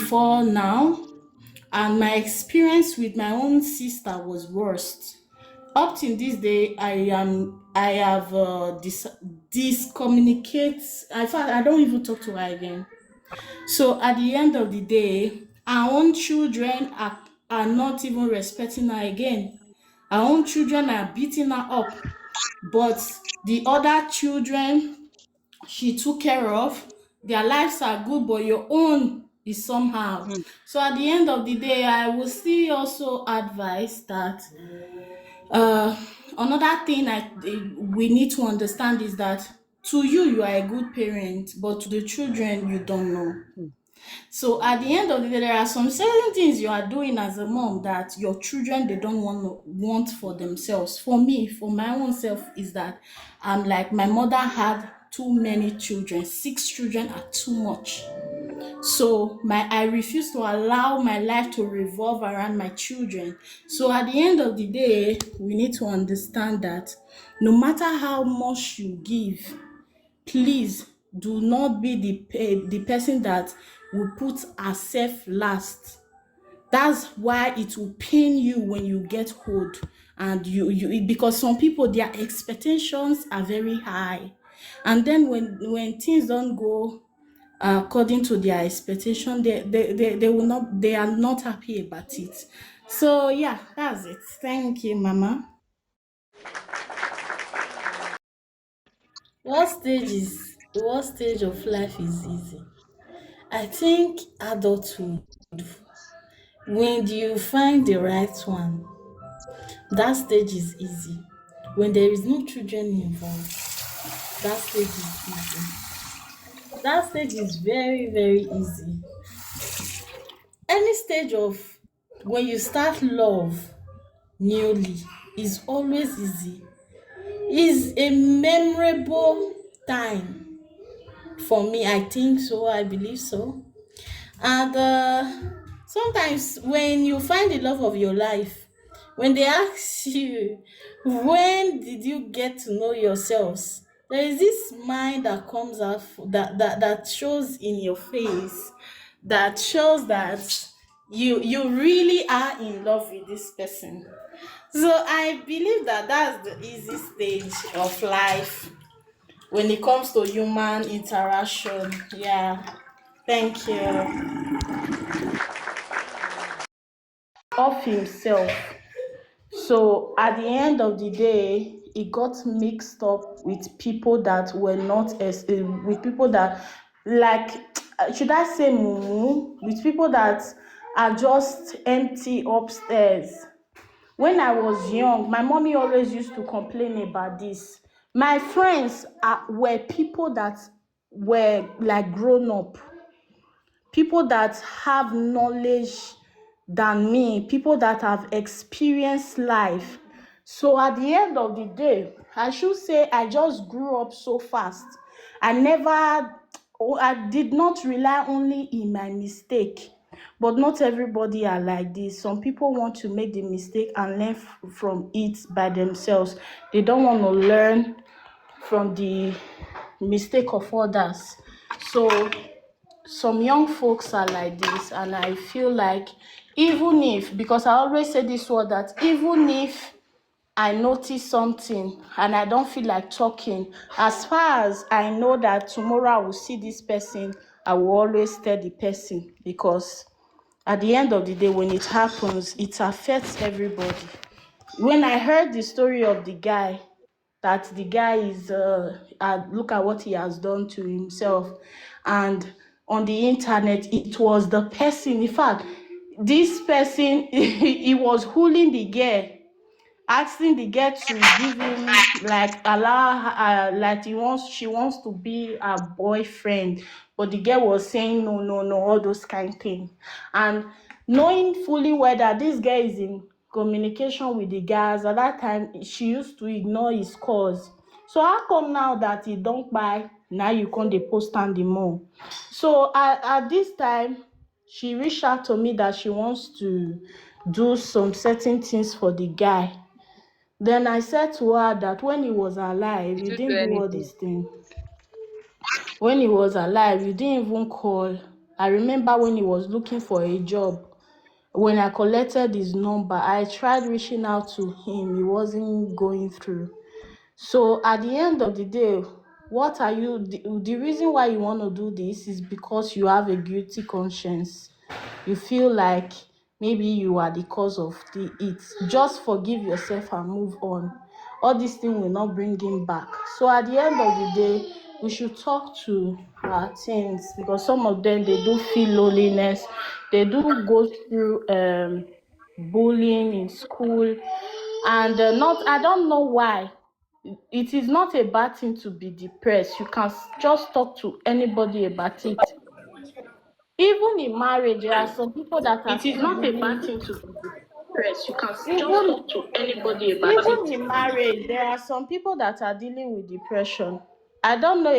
before now, and my experience with my own sister was worst. Up till this day, I have discommunicate. In fact, I don't even talk to her again. So at the end of the day, our own children are not even respecting her again. Our own children are beating her up. But the other children she took care of, their lives are good, but your own is somehow. Hmm. So at the end of the day, I will still also advise that uh, another thing we need to understand is that to you, you are a good parent, but to the children, you don't know. So at the end of the day, there are some certain things you are doing as a mom that your children they don't want for themselves. For me, for my own self, is that I'm like my mother had too many children. 6 children are too much. So my I refuse to allow my life to revolve around my children. So at the end of the day, we need to understand that no matter how much you give, please do not be the person that will put herself last. That's why it will pain you when you get old, and because some people their expectations are very high, and then when things don't go according to their expectation, they will not they are not happy about it. So yeah, that's it. Thank you, mama. What stage of life is easy? I think adulthood. When you find the right one, that stage is easy. When there is no children involved, that stage is easy. That stage is very, very easy. Any stage of when you start love newly is always easy. Is a memorable time for me. I think so. I believe so. And sometimes when you find the love of your life, when they ask you, when did you get to know yourselves? There is this mind that comes out that shows in your face, that shows that you really are in love with this person. So I believe that that's the easy stage of life when it comes to human interaction. Yeah. Thank you. Of himself. So at the end of the day, he got mixed up with people that were not with people that like should I say mumu, with people that are just empty upstairs. When I was young, my mommy always used to complain about this. My friends were people that were like grown up, people that have knowledge than me, people that have experienced life. So at the end of the day, I should say I just grew up so fast. I never, I did not rely only in my mistake. But not everybody are like this. Some people want to make the mistake and learn from it by themselves. They don't want to learn from the mistake of others. So some young folks are like this, and I feel like even if, because I always say this word, that even if I notice something and I don't feel like talking, as far as I know that tomorrow I will see this person, I will always tell the person, because at the end of the day, when it happens, it affects everybody. When I heard the story of the guy, that the guy is look at what he has done to himself, and on the internet it was the person, in fact this person he was hooling the girl, asking the girl to give him, like allow her, like she wants to be a boyfriend, but the girl was saying no, no, no, all those kind of things. And knowing fully well that this guy is in communication with the guys, at that time she used to ignore his calls. So how come now that he don't buy, now you come dey post am the more? So at this time she reached out to me that she wants to do some certain things for the guy. Then I said to her that when he was alive, Did you you do didn't do all anything? these things. When he was alive, you didn't even call. I remember when he was looking for a job, when I collected his number, I tried reaching out to him. He wasn't going through. So at the end of the day, what are you the reason why you want to do this is because you have a guilty conscience. You feel like maybe you are the cause of it. Just forgive yourself and move on. All these things will not bring him back. So at the end of the day, we should talk to our teens, because some of them, they do feel loneliness. They do go through bullying in school, and not I don't know why. It is not a bad thing to be depressed. You can just talk to anybody about it. Even in marriage, there are some people that are It is still not a bad dealing. thing to be depressed. You can just Even talk to anybody about even it. in marriage, there are some people that are dealing with depression. I don't know